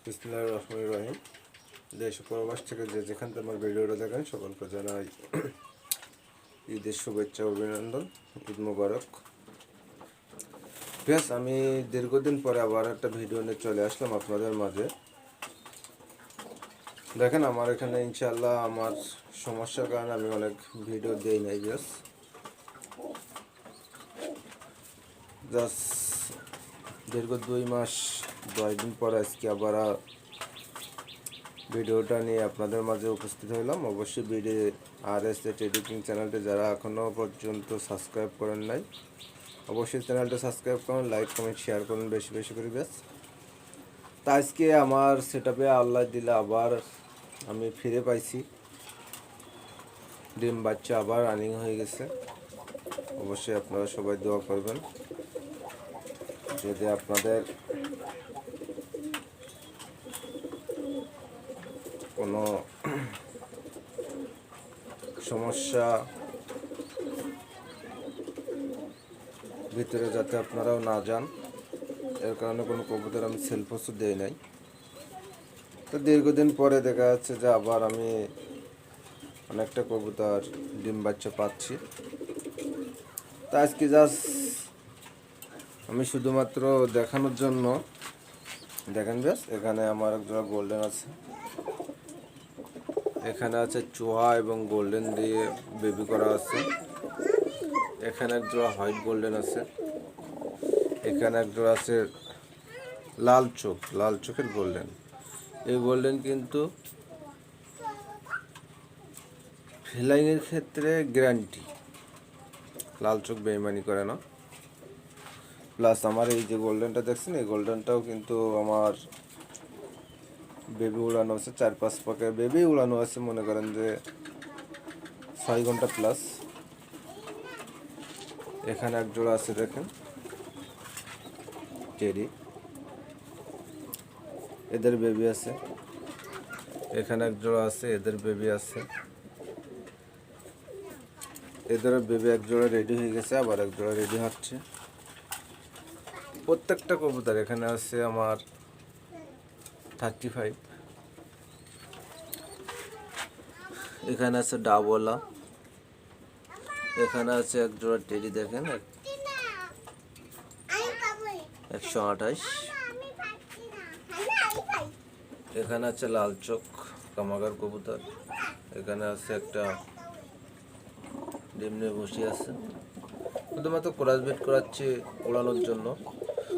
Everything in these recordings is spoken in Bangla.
বিসমিল্লাহির রহমানির রহিম। দেশ ও প্রবাস থেকে যেখান থেকে আমার ভিডিওটা দেখেন সকলকে জানাই ঈদের শুভেচ্ছা অভিনন্দন, ঈদ মোবারক। বেশ, আমি দীর্ঘদিন পরে আবার একটা ভিডিও নিয়ে চলে আসলাম আপনাদের মাঝে। দেখেন আমার এখানে ইনশাআল্লাহ আমার সমস্যার কারণে আমি অনেক ভিডিও দিই নাই। জাস্ট দীর্ঘ 2 মাস 10 দিন পরে আজকে আবার ভিডিওটা নিয়ে আপনাদের মাঝে উপস্থিত হইলাম। অবশ্যই RS এডিটিং চ্যানেলটি যারা এখনও পর্যন্ত সাবস্ক্রাইব করেন নাই, অবশ্যই চ্যানেলটা সাবস্ক্রাইব করুন, লাইক কমেন্ট শেয়ার করুন বেশি বেশি করে। বেশ, তা আজকে আমার সেটআপে আল্লাহ দিলে আবার আমি ফিরে পাইছি, ডিম বাচ্চা আবার রানিং হয়ে গেছে। অবশ্যই আপনারা সবাই দোয়া করবেন। যদি আপনাদের কোনো সমস্যা ভিতরে যাতে আপনারাও না যান, এর কারণে কোনো কবুতর আমি সেল পোস্ট দেই নাই। তো দীর্ঘদিন পরে দেখা যাচ্ছে যে আবার আমি অনেকটা কবুতর ডিম বাচ্চা পাচ্ছি। তা আজকে জাস্ট আমি শুধুমাত্র দেখানোর জন্য, দেখেন বেশ, এখানে আমার একজোড়া গোল্ডেন আছে, এখানে আছে চোয়া এবং গোল্ডেন দিয়ে বেবি করা আছে, এখানে একজোড়া হোয়াইট গোল্ডেন আছে, এখানে একজোড়া আছে লাল চোখের গোল্ডেন। এই গোল্ডেন কিন্তু ফ্লাইংয়ের ক্ষেত্রে গ্যারান্টি, লাল চোখ বেইমানি করে না। প্লাস আমার এই যে গোল্ডেনটা দেখছেন, এই গোল্ডেনটাও কিন্তু আমার বেবি উড়ানো আছে, 4-5 পাকে বেবি উড়ানো আছে, মনে করেন যে 6 ঘন্টা প্লাস। এখানে এক জোড়া আছে দেখেন টেরি, এদের বেবি আছে। এখানে এক জোড়া আছে, এদের বেবি আছে। এদের বেবি এক জোড়া রেডি হয়ে গেছে, আবার এক জোড়া রেডি হচ্ছে। প্রত্যেকটা কবুতর এখানে আছে আমার 35। এখানে আছে ডাবলা, এখানে আছে এক জোড়া টেডি দেখেন 128। এখানে আছে লাল চোখ কামাগার কবুতর, এখানে আছে একটা ডিম নিয়ে বসে আছে। শুধুমাত্র ক্রস বিট করাচ্ছি উড়ানোর জন্য,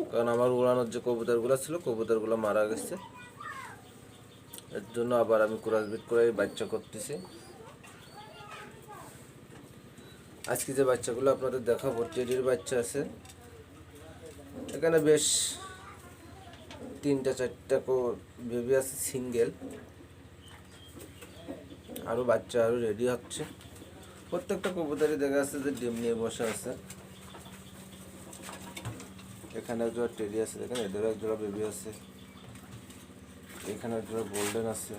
কারণ আমার উড়ানোর যে কবুতরগুলো ছিল কবুতরগুলো মারা গেছে, এর জন্য আবার আমি ক্রস বিট করে বাচ্চা করতেছি। আজকে যে বাচ্চাগুলো আপনাদের দেখাবো, টেডির বাচ্চা আছে এখানে বেশ 3-4টা বেবি আছে সিঙ্গেল, আরও বাচ্চা আরও রেডি হচ্ছে। প্রত্যেকটা কবুতরই দেখা যাচ্ছে যে ডিম নিয়ে বসে আছে। এখানে এক জোড়া টেডি আছে দেখেন, এদেরও এক জোড়া বেবি আছে। এখানে এক জোড়া গোল্ডেন আছে,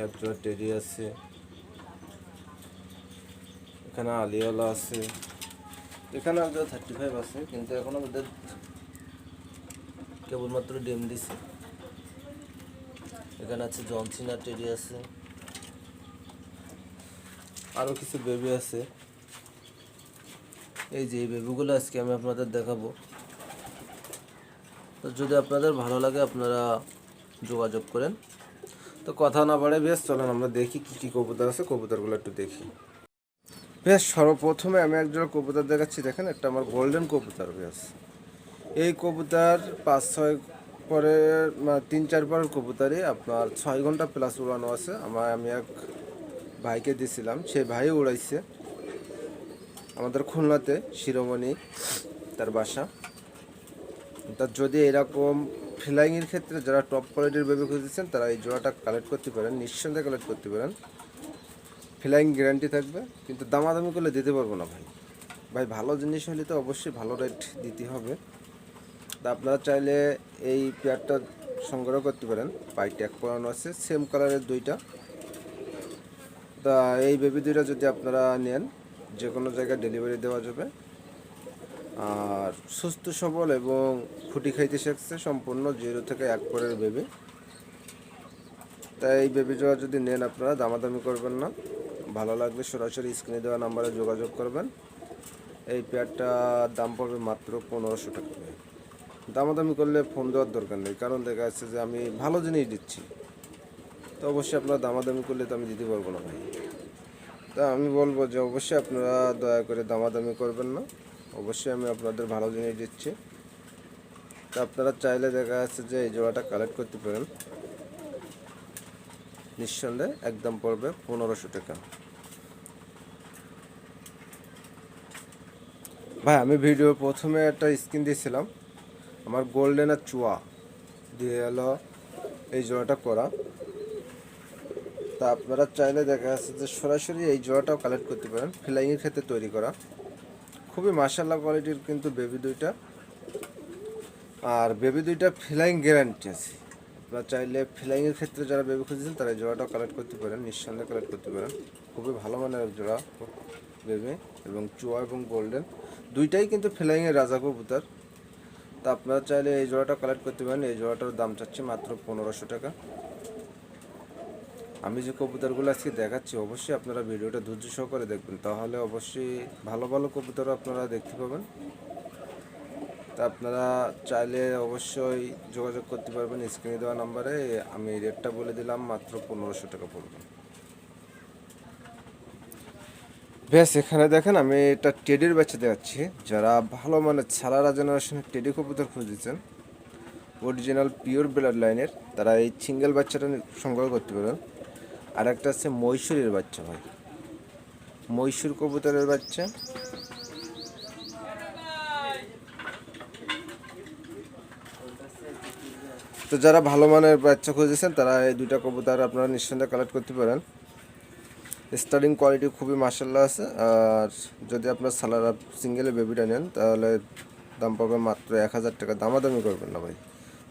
এক জোড়া টেডি আছে। এখানে আলিওলা আছে, এখানে এক জোড়া 35 আছে, কিন্তু এখন আমাদের কেবলমাত্র ডিম দিছে। এখানে আছে জনসিনা টেডি আছে, আরও কিছু বেবি আছে। এই যে এই বেবিগুলো আজকে আমি আপনাদের দেখাবো। তো যদি আপনাদের ভালো লাগে আপনারা যোগাযোগ করেন। তো কথা না বাড়ে বেশ চলেন আমরা দেখি কী কী কবুতর আছে, কবুতরগুলো একটু দেখি। বেশ, সর্বপ্রথমে আমি একজোড়া কবুতর দেখাচ্ছি দেখেন, একটা আমার গোল্ডেন কবুতর। বেশ, এই কবুতর 5-6 পরে 3-4 পরের কবুতরই আপনার 6 ঘন্টা প্লাস উড়ানো আছে। আমি এক ভাইকে দিয়েছিলাম, সেই ভাই উড়াইছে আমাদের খুলনাতে, শিরোমণি তার বাসা। তার যদি এরকম ফ্লাইংয়ের ক্ষেত্রে যারা টপ কোয়ালিটির বেবি খুঁজেছেন তারা এই জোড়াটা কালেক্ট করতে পারেন, নিঃসন্দেহে কালেক্ট করতে পারেন। ফ্লাইং গ্যারান্টি থাকবে, কিন্তু দামাদামি করলে দিতে পারবো না ভাই। ভাই ভালো জিনিস হলে তো অবশ্যই ভালো রেট দিতে হবে। তা আপনারা চাইলে এই পেয়ারটা সংগ্রহ করতে পারেন। পাই ট্যাগ করানো আছে, সেম কালারের দুইটা। তা এই বেবি দুইটা যদি আপনারা নেন, যে কোনো জায়গায় ডেলিভারি দেওয়া যাবে। আর সুস্থ সবল এবং ফুটি খাইতে শিখছে, সম্পূর্ণ 0 থেকে 1 পরের বেবি। তাই এই বেবি জোড়া যদি নেন আপনারা দামাদামি করবেন না, ভালো লাগলে সরাসরি স্ক্রিনে দেওয়া নাম্বারে যোগাযোগ করবেন। এই পেয়ারটার দাম পড়বে মাত্র 1500 টাকা। দামাদামি করলে ফোন দেওয়ার দরকার নেই, কারণ দেখা যাচ্ছে যে আমি ভালো জিনিস দিচ্ছি, তো অবশ্যই আপনারা দামাদামি করলে তো আমি দিতে পারবো না ভাই। তা আমি বলবো যে অবশ্যই আপনারা দয়া করে দামাদামি করবেন না, অবশ্যই আমি আপনাদের ভালো জিনিস দিচ্ছি। তা আপনারা চাইলে দেখা যাচ্ছে যে এই জোড়াটা কালেক্ট করতে পারেন, নিঃসন্দেহে একদম পড়বে 1500 টাকা। ভাই আমি ভিডিও প্রথমে একটা স্ক্রিন দিয়েছিলাম আমার গোল্ডেন আর চুয়া দিয়ে এলো এই জোড়াটা করা। তা আপনারা চাইলে দেখা যাচ্ছে যে সরাসরি এই জোড়াটাও কালেক্ট করতে পারেন, ফ্লাইংয়ের ক্ষেত্রে তৈরি করা, খুবই মাশাআল্লাহ কোয়ালিটির কিন্তু বেবি দুইটা। আর বেবি দুইটা ফ্লাইং গ্যারান্টি আছে। আপনারা চাইলে ফ্লাইংয়ের ক্ষেত্রে যারা বেবি খুঁজছেন তারা এই জোড়াটাও কালেক্ট করতে পারেন, নিঃসন্দেহে কালেক্ট করতে পারেন। খুবই ভালো মানের জোড়া বেবি, এবং চুয়া এবং গোল্ডেন দুইটাই কিন্তু ফ্লাইংয়ের রাজা কবুতর। তা আপনারা চাইলে এই জোড়াটা কালেক্ট করতে পারেন। এই জোড়াটার দাম চাচ্ছি মাত্র 1500 টাকা। আমি যে কবুতরগুলো আজকে দেখাচ্ছি অবশ্যই আপনারা ভিডিওটা ধৈর্য সহকারে দেখবেন, তাহলে অবশ্যই ভালো ভালো কবুতর আপনারা দেখতে পাবেন। তা আপনারা চাইলে অবশ্যই যোগাযোগ করতে পারবেন স্ক্রিনে দেওয়া নাম্বারে। আমি রেটটা বলে দিলাম, মাত্র 1500 টাকা পড়বে। বেশ এখানে দেখেন আমি এটা টেডির বাচ্চা দেখাচ্ছি। যারা ভালো মানের ছালারা জেনারেশনের টেডি কবুতর খুঁজেছেন, অরিজিনাল পিওর ব্লাড লাইনের, তারা এই সিঙ্গেল বাচ্চাটা সংগ্রহ করতে পারেন। আর একটা আছে মহীশূরের বাচ্চা ভাই, মহীশূর কবুতরের বাচ্চা। তো যারা ভালো মানের বাচ্চা খুঁজেছেন তারা এই দুইটা কবুতর আপনারা নিঃসন্দেহে কালেক্ট করতে পারেন। স্টার্টিং কোয়ালিটি খুবই মাশাআল্লাহ আছে। আর যদি আপনার সালারা সিঙ্গেলে বেবিটা নেন তাহলে দাম পাবে মাত্র 1000 টাকা। দামাদামি করবেন না ভাই,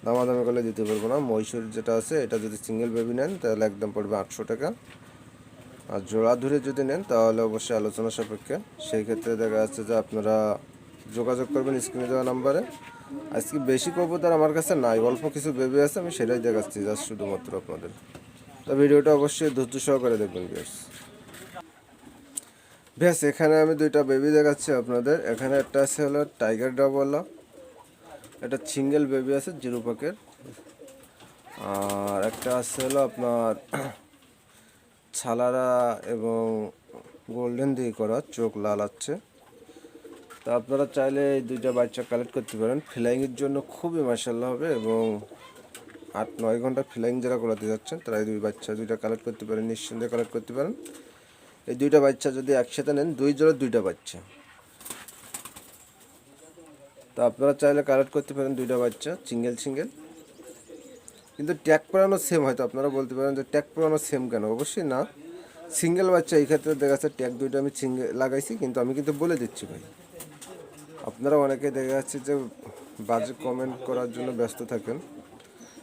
দামাদামি করলে দিতে পারবো না। মহীশূর যেটা আছে এটা যদি সিঙ্গেল বেবি নেন তাহলে একদম পড়বে 800 টাকা। আর জোড়া ধরে যদি নেন তাহলে অবশ্যই আলোচনা সাপেক্ষে। সেই ক্ষেত্রে দেখা যাচ্ছে যে আপনারা যোগাযোগ করবেন স্ক্রিনে দেওয়া নাম্বারে। আজকে বেশি কবুতর আমার কাছে নাই, অল্প কিছু বেবি আছে, আমি সেটাই দেখাচ্ছি জাস্ট শুধুমাত্র আপনাদের। তো ভিডিওটা অবশ্যই ধৈর্য সহকারে দেখবেন ভিউয়ার্স। বেশ এখানে আমি দুইটা বেবি দেখাচ্ছি আপনাদের। এখানে একটা আছে হলো টাইগার ডাবলা, একটা সিঙ্গেল বেবি আছে জিরো পাকের। আর একটা আছে হলো আপনার ছালারা এবং গোল্ডেন দিয়ে করা, চোখ লাল আছে। তা আপনারা চাইলে এই দুইটা বাচ্চা কালেক্ট করতে পারেন। ফ্লাইংয়ের জন্য খুবই মাশাআল্লাহ হবে, এবং 8-9 ঘন্টা ফ্লাইং যারা করাতে যাচ্ছেন তারা এই দুইটা কালেক্ট করতে পারেন, নিঃসন্দেহে কালেক্ট করতে পারেন। এই দুইটা বাচ্চা যদি একসাথে নেন, দুই জোড়া দুইটা বাচ্চা। তা আপনারা চাইলে কালেক্ট করতে পারেন দুইটা বাচ্চা সিঙ্গেল সিঙ্গেল, কিন্তু ট্যাগ পরানো সেম। হয়তো আপনারা বলতে পারেন যে ট্যাগ পরানো সেম কেন, অবশ্যই না। সিঙ্গেল বাচ্চা এই ক্ষেত্রে দেখা যাচ্ছে ট্যাগ দুইটা আমি সিঙ্গেল লাগাইছি, কিন্তু আমি কিন্তু বলে দিচ্ছি ভাই। আপনারা অনেকে দেখা যাচ্ছে যে বাজে কমেন্ট করার জন্য ব্যস্ত থাকেন,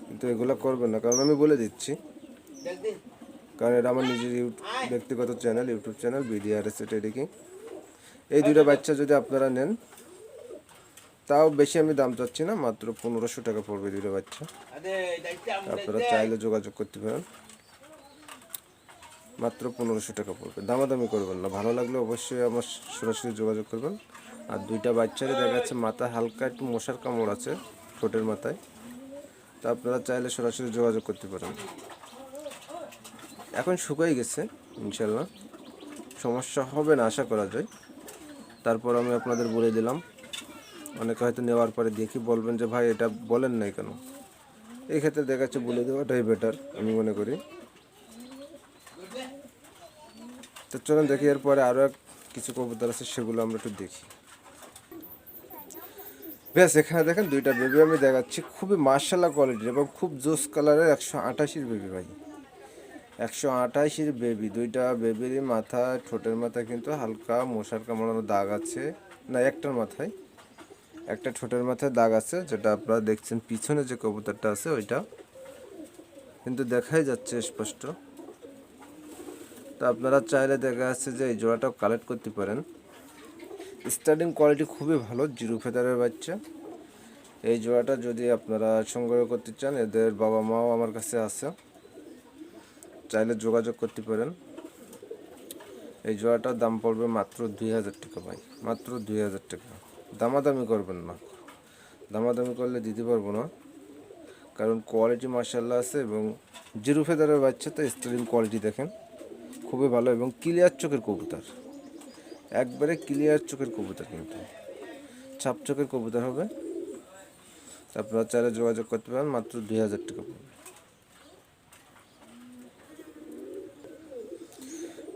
কিন্তু এগুলো করবেন না, কারণ আমি বলে দিচ্ছি। কারণ এটা আমার নিজের ব্যক্তিগত channel, YouTube channel BDRS teddy king. এই দুইটা বাচ্চা যদি আপনারা নেন, তাও বেশি আমি দাম চাচ্ছি না, মাত্র 1500 টাকা পড়বে দুইটা বাচ্চা। আপনারা চাইলে যোগাযোগ করতে পারেন, মাত্র 1500 টাকা পড়বে। দামাদামি করবেন না, ভালো লাগলে অবশ্যই আমার সরাসরি যোগাযোগ করবেন। আর দুইটা বাচ্চারই দেখা যাচ্ছে মাথায় হালকা একটু মশার কামড় আছে ঠোঁটের মাথায়, তা আপনারা চাইলে সরাসরি যোগাযোগ করতে পারেন। এখন শুকাই গেছে, ইনশাল্লাহ সমস্যা হবে না আশা করা যায়। তারপর আমি আপনাদের বলে দিলাম, অনেকে হয়তো নেওয়ার পরে দেখি বলবেন যে ভাই এটা বলেন নাই কেন। এই ক্ষেত্রে দেখা যাচ্ছে বলে দেওয়াটাই বেটার আমি মনে করি। তো চলুন দেখি, এরপরে আরও কিছু কবুতর আছে সেগুলো আমরা একটু দেখি। বেশ এখানে দেখেন দুইটা বেবি আমি দেখাচ্ছি, খুবই মার্শাল্লাহ কোয়ালিটির এবং খুব জোস কালারের 188 বেবি ভাই। 128-এর বেবি, দুইটা বেবিরই মাথা, ঠোঁটের মাথায় কিন্তু হালকা মশার কামড়ানো দাগ আছে, না একটার মাথায়, একটা ঠোঁটের মাথায় দাগ আছে, যেটা আপনারা দেখছেন পিছনে যে কবুতরটা আছে ওইটা কিন্তু দেখাই যাচ্ছে স্পষ্ট। তো আপনারা চাইলে দেখা যাচ্ছে যে এই জোড়াটাও কালেক্ট করতে পারেন। স্টার্টিং কোয়ালিটি খুবই ভালো, জিরো ফেদারের বাচ্চা। এই জোড়াটা যদি আপনারা সংগ্রহ করতে চান, এদের বাবা মাও আমার কাছে আছে, চাইলে যোগাযোগ করতে পারেন। এই জোড়াটার দাম পড়বে মাত্র 2000 টাকা ভাই, মাত্র 2000 টাকা। দামাদামি করবেন না, দামাদামি করলে দিতে পারবো না, কারণ কোয়ালিটি মার্শাল্লাহ আছে এবং জিরো ফেদারের বাচ্চা, তো স্টার্টিং কোয়ালিটি দেখেন খুবই ভালো এবং ক্লিয়ার চোখের কবুতর, একবারে ক্লিয়ার চোখের কবুতর, কিন্তু ছাপ চোখের কবুতর হবে। আপনারা চাইলে যোগাযোগ করতে পারেন, মাত্র 2000 টাকা পড়বে।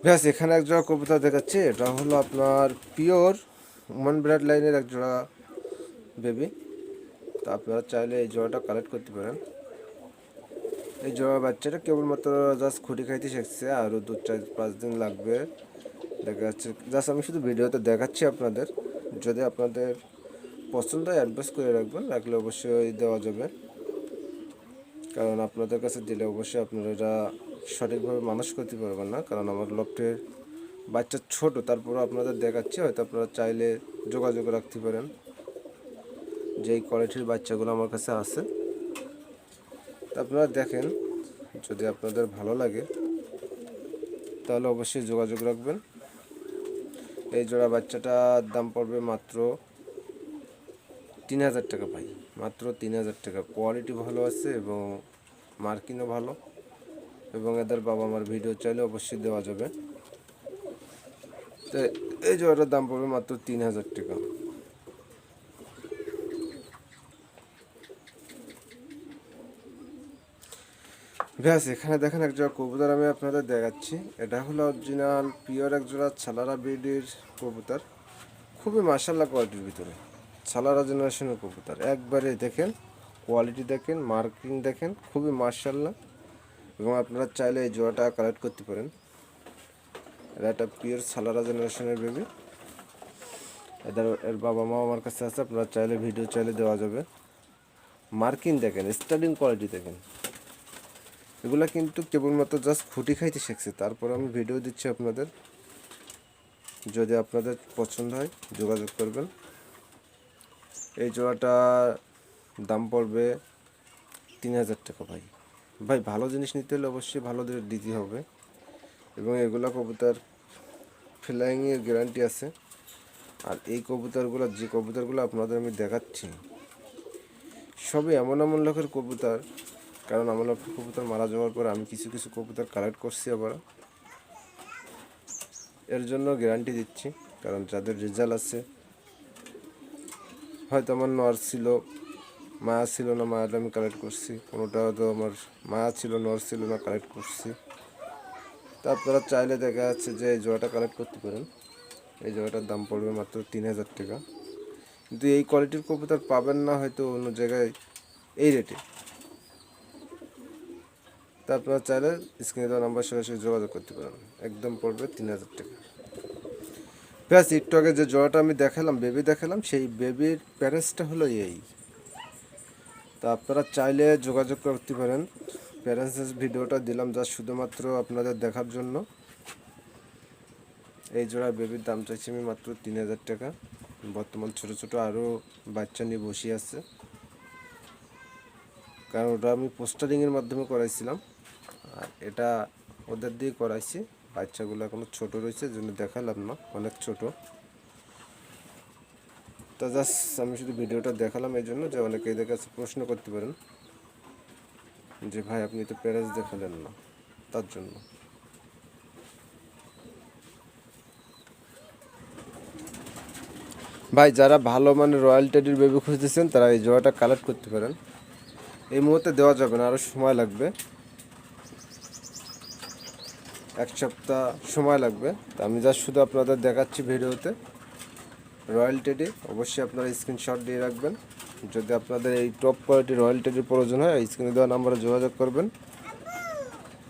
ব্যাস এখানে এক জোড়া কবুতর দেখাচ্ছে, এটা হলো আপনার পিওর ওমান ব্লাড লাইনের এক জোড়া বেবি। তো আপনারা চাইলে এই জোড়াটা কালেক্ট করতে পারেন। এই জোড়া বাচ্চাটা কেবলমাত্র জাস্ট খুঁটি খাইতে শিখছে, আরও 2-4-5 দিন লাগবে। দেখা যাচ্ছে জাস্ট আমি শুধু ভিডিওতে দেখাচ্ছি আপনাদের, যদি আপনাদের পছন্দ হয় অ্যাডভাইস করে রাখবেন, রাখলে অবশ্যই দেওয়া যাবে, কারণ আপনাদের কাছে দিলে অবশ্যই আপনারা এটা সঠিকভাবে মানুষ করতে পারবেন না, কারণ আমার লফটের বাচ্চা ছোট, তারপরও আপনাদের দেখাচ্ছি, হয়তো আপনারা চাইলে যোগাযোগ রাখতে পারেন। যেই কোয়ালিটির বাচ্চাগুলো আমার কাছে আছে আপনারা দেখেন, যদি আপনাদের ভালো লাগে তাহলে অবশ্যই যোগাযোগ রাখবেন। এই জোড়া বাচ্চাটার দাম পড়বে মাত্র 3000 টাকা ভাই, মাত্র 3000 টাকা। কোয়ালিটি ভালো আছে এবং মার্কিংও ভালো, এবং এদের বাবা মার ভিডিও চাইলে অবশ্যই দেওয়া যাবে। তো এই জোড়াটার দাম পড়বে মাত্র 3000 টাকা। ব্যাস এখানে দেখেন এক জোড়া কবুতর আমি আপনাদের দেখাচ্ছি, এটা হলো অরিজিনাল পিওর এক জোড়া ছালারা ব্রিডের কবুতর, খুবই মার্শাল্লাহ কোয়ালিটির ভিতরে, ছালারা জেনারেশনের কবুতর। একবারে দেখেন কোয়ালিটি দেখেন, মার্কিং দেখেন, খুবই মার্শাল্লাহ। এবং আপনারা চাইলে এই জোড়াটা কালেক্ট করতে পারেন। এটা একটা পিওর ছালারা জেনারেশনের বেবি, এর বাবা মাও আমার কাছে আছে, আপনারা চাইলে ভিডিও চাইলে দেওয়া যাবে। মার্কিং দেখেন, স্টার্টিং কোয়ালিটি দেখেন, এগুলা কিন্তু কেবলমাত্র জাস্ট খুঁটি খাইতে শিখছে, তারপর আমি ভিডিও দিচ্ছি আপনাদের। যদি আপনাদের পছন্দ হয় যোগাযোগ করবেন। এই জোড়াটা দাম পড়বে 3000 টাকা ভাই। ভাই ভালো জিনিস নিতে হলে অবশ্যই ভালো দিতে হবে, এবং এগুলো কবুতর ফ্লাইংয়ের গ্যারান্টি আছে। আর এই কবুতরগুলো, যে কবুতরগুলো আপনাদের আমি দেখাচ্ছি, সবই এমন এমন লোকের কবুতর, কারণ আমার লোকের কবুতর মারা যাওয়ার পর আমি কিছু কিছু কবুতর কালেক্ট করছি আবার, এর জন্য গ্যারান্টি দিচ্ছি। কারণ যাদের রেজাল্ট আছে, হয়তো আমার নর ছিল, মায়া ছিল না, মায়াটা আমি কালেক্ট করছি, কোনোটা হয়তো আমার মায়া ছিল, নর ছিল না, কালেক্ট করছি। তা আপনারা চাইলে দেখা যাচ্ছে যে এই জোড়াটা কালেক্ট করতে পারেন। এই জোড়াটার দাম পড়বে মাত্র 3000 টাকা, কিন্তু এই কোয়ালিটির কবুতর পাবেন না হয়তো অন্য জায়গায় এই রেটে। তা আপনারা চাইলে স্ক্রিনে দেওয়া নাম্বার সরাসরি যোগাযোগ করতে পারেন, একদম পড়বে 3000 টাকা। প্লাস একটু আগে যে জোড়াটা আমি দেখালাম, বেবি দেখালাম, সেই বেবির প্যারেন্টসটা হলো এই। তা আপনারা চাইলে যোগাযোগ করতে পারেন। প্যারেন্টসের ভিডিওটা দিলাম যা শুধুমাত্র আপনাদের দেখার জন্য। এই জোড়ার বেবির দাম চাইছি আমি মাত্র 3000 টাকা। বর্তমান ছোটো ছোটো আরও বাচ্চা নিয়ে বসে আছে, কারণ ওটা আমি পোস্টারিংয়ের মাধ্যমে করাইছিলাম, আর এটা ওদের দিয়ে করাইছি। বাচ্চাগুলো এখনও ছোটো রয়েছে, জন্য দেখালাম না, অনেক ছোটো। তা জাস্ট আমি শুধু ভিডিওটা দেখালাম এই জন্য, যে অনেকে এদের কাছে প্রশ্ন করতে পারেন যে ভাই আপনি তো প্যারেন্টস দেখালেন না, তার জন্য। ভাই যারা ভালো মানে রয়্যাল টেডির বেবি খুঁজতেছেন, তারা এই জোড়াটা কালেক্ট করতে পারেন। এই মুহূর্তে দেওয়া যাবে না, আরও সময় লাগবে, 1 সপ্তাহ সময় লাগবে। তা আমি জাস্ট শুধু আপনাদের দেখাচ্ছি ভিডিওতে। রয়্যাল টেডি অবশ্যই আপনারা স্ক্রিনশট দিয়ে রাখবেন। যদি আপনাদের এই টপ কোয়ালিটি রয়্যাল টেডির প্রয়োজন হয়, স্ক্রিনে দেওয়া নাম্বারে যোগাযোগ করবেন।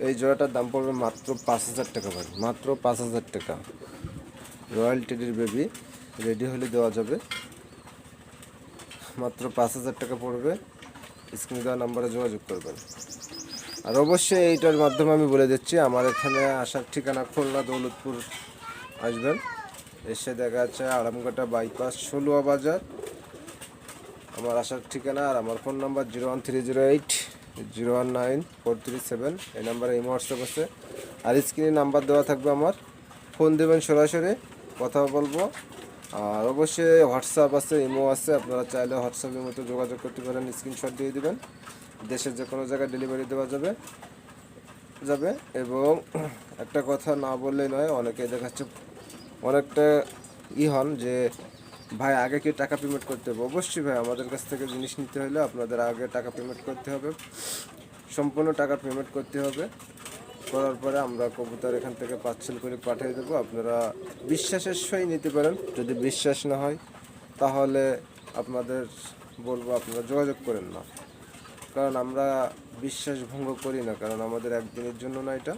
এই জোড়াটার দাম পড়বে মাত্র 5,000 টাকা ভাই, মাত্র 5,000 টাকা। রয়্যাল টেডির বেবি রেডি হলে দেওয়া যাবে, মাত্র 5,000 টাকা পড়বে। স্ক্রিনে দেওয়া নাম্বারে যোগাযোগ করবেন। আর অবশ্যই এইটার মাধ্যমে আমি বলে দিচ্ছি, আমার এখানে আসার ঠিকানা খুলনা দৌলতপুর আসবেন, এসে দেখা যাচ্ছে আরামঘাটা বাইপাস ষোলোয়া বাজার আমার আসার ঠিকানা। আর আমার ফোন নাম্বার 01308019437, এই নাম্বারে ইমো হোয়াটসঅ্যাপ আছে। আর স্ক্রিনে নাম্বার দেওয়া থাকবে আমার, ফোন দেবেন, সরাসরি কথা বলবো। আর অবশ্যই হোয়াটসঅ্যাপ আছে, ইমো আছে, আপনারা চাইলে হোয়াটসঅ্যাপের মতো যোগাযোগ করতে পারেন, স্ক্রিনশট দিয়ে দিবেন, দেশের যে কোনো জায়গায় ডেলিভারি দেওয়া যাবে। এবং একটা কথা না বললেই নয়, অনেকে দেখাচ্ছে অনেকটা হন যে ভাই আগে কি টাকা পেমেন্ট করতে হবে। অবশ্যই ভাই, আমাদের কাছ থেকে জিনিস নিতে হলে আপনাদের আগে টাকা পেমেন্ট করতে হবে, সম্পূর্ণ টাকা পেমেন্ট করতে হবে। করার পরে আমরা কবুতর এখান থেকে পার্সেল করে পাঠিয়ে দেবো। আপনারা বিশ্বাসের সই নিতে পারেন, যদি বিশ্বাস না হয় তাহলে আপনাদের বলবো আপনারা যোগাযোগ করেন না, কারণ আমরা বিশ্বাস ভঙ্গ করি না, কারণ আমাদের একদিনের জন্য না, এটা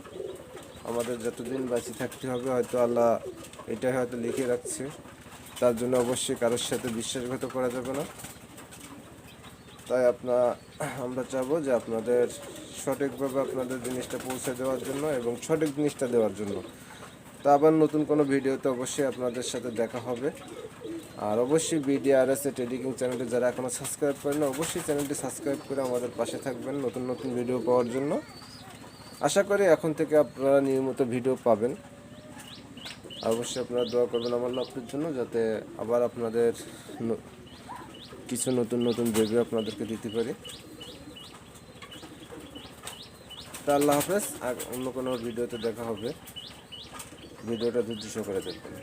আমাদের যতদিন বাঁচি থাকতে হবে, হয়তো আল্লাহ এটাই হয়তো লিখে রাখছে, তার জন্য অবশ্যই কারোর সাথে বিশ্বাসঘাত করা যাবে না। তাই আমরা চাবো যে আপনাদের সঠিকভাবে আপনাদের জিনিসটা পৌঁছে দেওয়ার জন্য এবং সঠিক জিনিসটা দেওয়ার জন্য। তা আবার নতুন কোনো ভিডিওতে অবশ্যই আপনাদের সাথে দেখা হবে। আর অবশ্যই BDRS ট্রেডিং চ্যানেলটি যারা এখনও সাবস্ক্রাইব করেন না, অবশ্যই চ্যানেলটি সাবস্ক্রাইব করে আমাদের পাশে থাকবেন নতুন নতুন ভিডিও পাওয়ার জন্য। আশা করি এখন থেকে আপনারা নিয়মিত ভিডিও পাবেন। অবশ্যই আপনারা দোয়া করবেন আমার লাভের জন্য, যাতে আবার আপনাদের কিছু নতুন নতুন ভিডিও আপনাদেরকে দিতে পারি। তা আল্লাহ হাফেজ, আর অন্য কোনো ভিডিওতে দেখা হবে। ভিডিওটা ধৈর্য সহকারে দেখবেন।